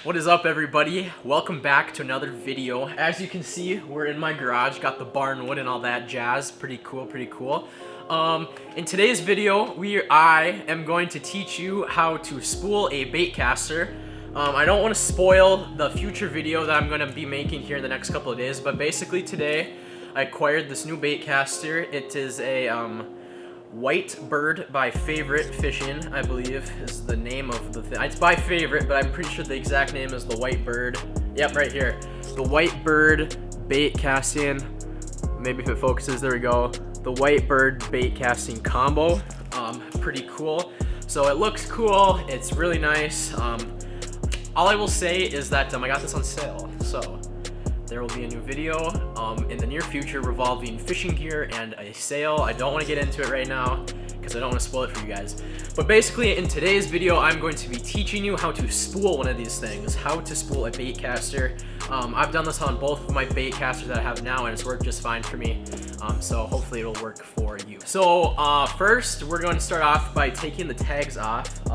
What is up, everybody? Welcome back to another video. As you can see, we're in my garage, got the barn wood and all that jazz. Pretty cool, pretty cool. In today's video, I am going to teach you how to spool a baitcaster. I don't want to spoil the future video that I'm going to be making here in the next couple of days, but basically today I acquired this new baitcaster. It is a White Bird by Favorite Fishing, I believe is the name of the thing. It's by Favorite, but I'm pretty sure the exact name is the White Bird. Yep, right here. The White Bird Baitcasting. Maybe if it focuses, there we go. The White Bird Baitcasting combo. Pretty cool. So it looks cool. It's really nice. All I will say is that I got this on sale. So there will be a new video in the near future revolving fishing gear and a sale. I don't want to get into it right now because I don't want to spoil it for you guys. But basically in today's video, I'm going to be teaching you how to spool one of these things, how to spool a baitcaster. I've done this on both of my baitcasters that I have now and it's worked just fine for me. So hopefully it'll work for you. So first we're going to start off by taking the tags off.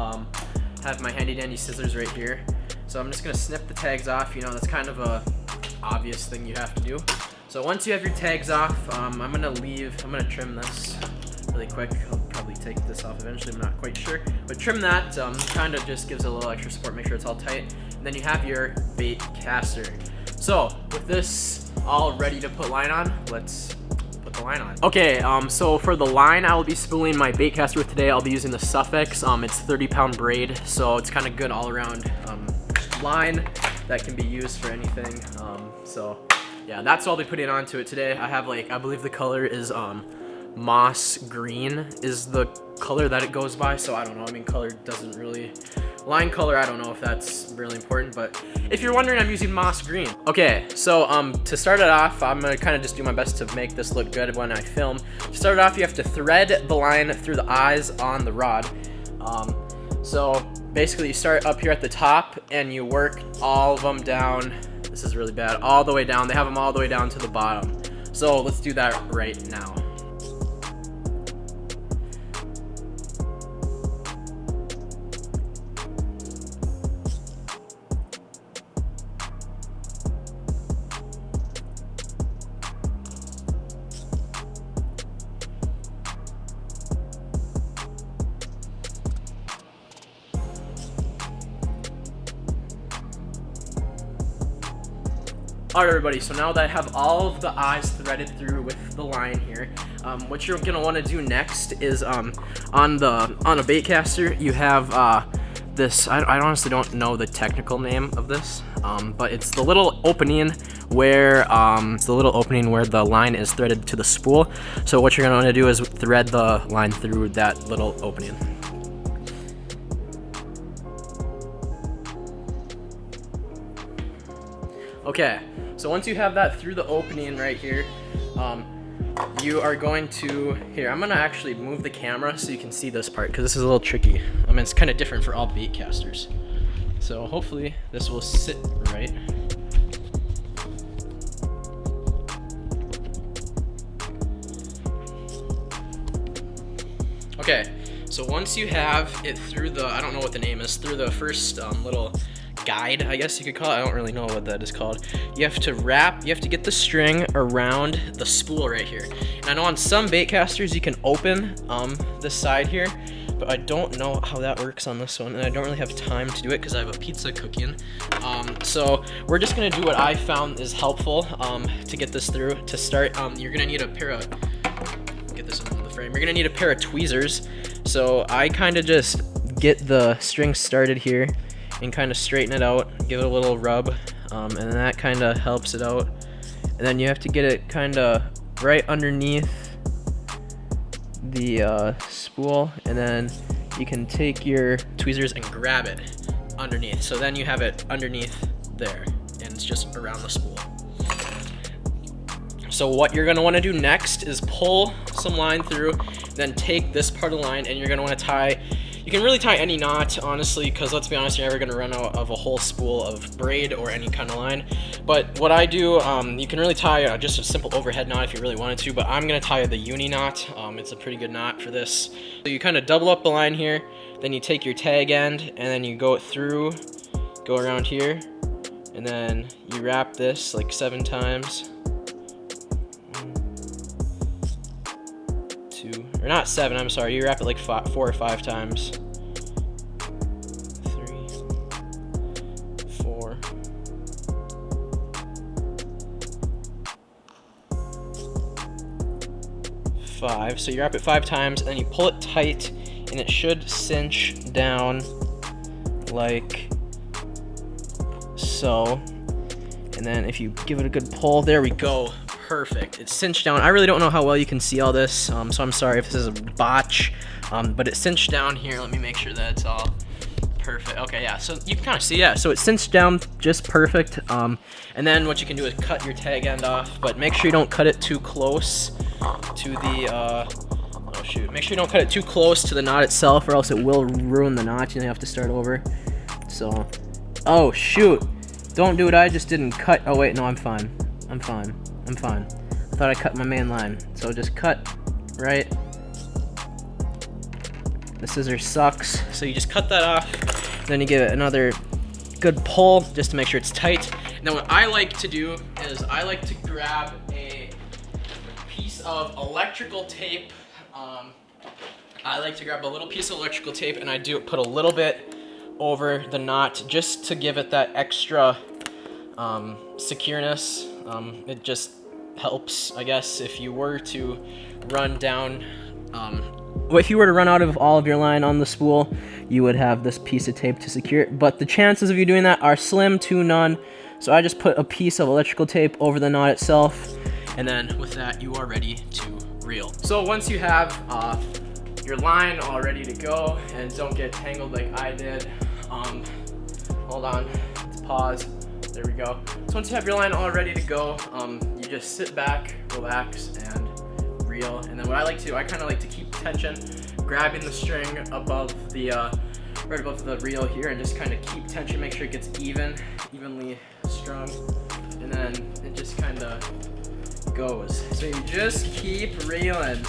Have my handy dandy scissors right here. So I'm just going to snip the tags off. You know, that's kind of a obvious thing you have to do. So once you have your tags off, I'm gonna trim this really quick. I'll probably take this off eventually, I'm not quite sure. But trim that, kind of just gives it a little extra support, make sure it's all tight. And then you have your bait caster. So with this all ready to put line on, let's put the line on. Okay, so for the line I will be spooling my bait caster with today, I'll be using the Suffix. It's 30-pound braid, so it's kind of good all around line that can be used for anything. So yeah, that's what I'll be putting onto it today. I have I believe the color is moss green is the color that it goes by. So I don't know, I mean color doesn't really, line color, I don't know if that's really important, but if you're wondering, I'm using moss green. Okay, so to start it off, I'm gonna kind of just do my best to make this look good when I film. To start it off, you have to thread the line through the eyes on the rod. So basically you start up here at the top and you work all of them down. This is really bad. All the way down. They have them all the way down to the bottom. So let's do that right now. Alright everybody, so now that I have all of the eyes threaded through with the line here, what you're gonna want to do next is on a baitcaster you have this. I honestly don't know the technical name of this, but it's the little opening where the line is threaded to the spool. So what you're gonna want to do is thread the line through that little opening. Okay, so once you have that through the opening right here, you are going to, I'm gonna actually move the camera so you can see this part because this is a little tricky. I mean, it's kind of different for all baitcasters. So hopefully this will sit right. Okay, so once you have it through the, I don't know what the name is, through the first little guide, I guess you could call it. I don't really know what that is called. You have to get the string around the spool right here. And I know on some baitcasters you can open this side here, but I don't know how that works on this one, and I don't really have time to do it because I have a pizza cooking. So we're just gonna do what I found is helpful to get this through. To start, you're gonna need a pair of, get this in the frame, you're gonna need a pair of tweezers. So I kind of just get the string started here and kind of straighten it out, give it a little rub, and that kind of helps it out. And then you have to get it kind of right underneath the spool, and then you can take your tweezers and grab it underneath. So then you have it underneath there, and it's just around the spool. So what you're gonna wanna do next is pull some line through, then take this part of the line, and you're gonna wanna tie. You can really tie any knot, honestly, because let's be honest, you're never going to run out of a whole spool of braid or any kind of line. But what I do, you can really tie just a simple overhead knot if you really wanted to, but I'm going to tie the Uni Knot. It's a pretty good knot for this. So you kind of double up the line here, then you take your tag end, and then you go through go around here, and then you wrap this like 7 times. 1, 2, or not 7, I'm sorry, you wrap it like 4 or 5 times. 3, 4. 5. So you wrap it 5 times, and then you pull it tight, and it should cinch down like so. And then if you give it a good pull, there we go. Perfect. It's cinched down. I really don't know how well you can see all this, so I'm sorry if this is a botch, but it's cinched down here. Let me make sure that it's all perfect. Okay, yeah, so you can kind of see, yeah, so it's cinched down just perfect. And then what you can do is cut your tag end off, but make sure you don't cut it too close to the, oh shoot, make sure you don't cut it too close to the knot itself, or else it will ruin the knot. You have to start over. So, oh shoot, don't do what I just didn't cut. Oh wait, no, I'm fine. I'm fine. I thought I cut my main line. So just cut right. The scissors sucks, so you just cut that off. Then you give it another good pull just to make sure it's tight. Now what I like to do is I like to grab a piece of electrical tape. I like to grab a little piece of electrical tape, and I put a little bit over the knot just to give it that extra secureness. It just helps, I guess, if you were to run down, if you were to run out of all of your line on the spool, you would have this piece of tape to secure it. But the chances of you doing that are slim to none. So I just put a piece of electrical tape over the knot itself, and then with that, you are ready to reel. So once you have your line all ready to go, and don't get tangled like I did, hold on, let's pause. There we go. So once you have your line all ready to go, you just sit back, relax, and reel. And then what I like to do, I kind of like to keep tension, grabbing the string above the, right above the reel here, and just kind of keep tension, make sure it gets evenly strung, and then it just kind of goes. So you just keep reeling.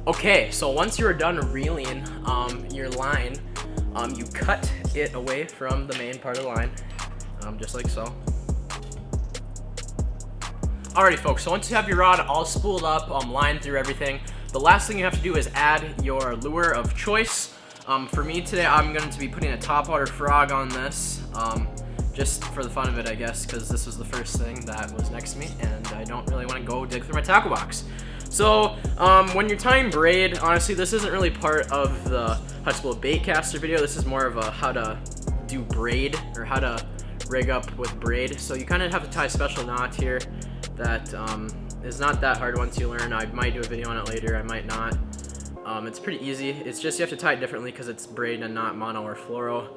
Okay, so once you're done reeling your line, you cut it away from the main part of the line, just like so. Alrighty folks, so once you have your rod all spooled up, lined through everything, the last thing you have to do is add your lure of choice. For me today, I'm going to be putting a topwater frog on this, just for the fun of it, I guess, because this was the first thing that was next to me, and I don't really want to go dig through my tackle box. So, when you're tying braid, honestly, this isn't really part of the how to spool a baitcaster video. This is more of a how to do braid, or how to rig up with braid. So you kind of have to tie a special knot here that is not that hard once you learn. I might do a video on it later, I might not. It's pretty easy. It's just you have to tie it differently because it's braid and not mono or fluoro,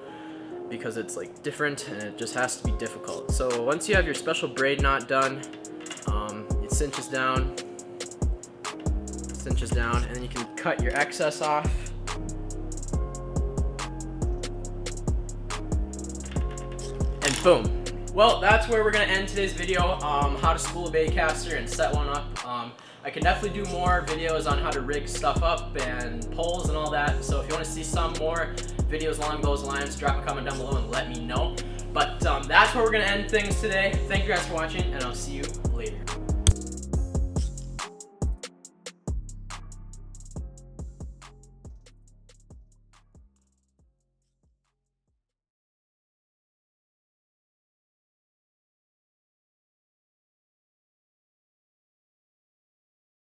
because it's like different, and it just has to be difficult. So once you have your special braid knot done, it cinches down, and then you can cut your excess off. And boom. Well, that's where we're gonna end today's video, how to spool a baitcaster and set one up. I can definitely do more videos on how to rig stuff up and poles and all that, so if you want to see some more videos along those lines, drop a comment down below and let me know. But that's where we're gonna end things today. Thank you guys for watching, and I'll see you later.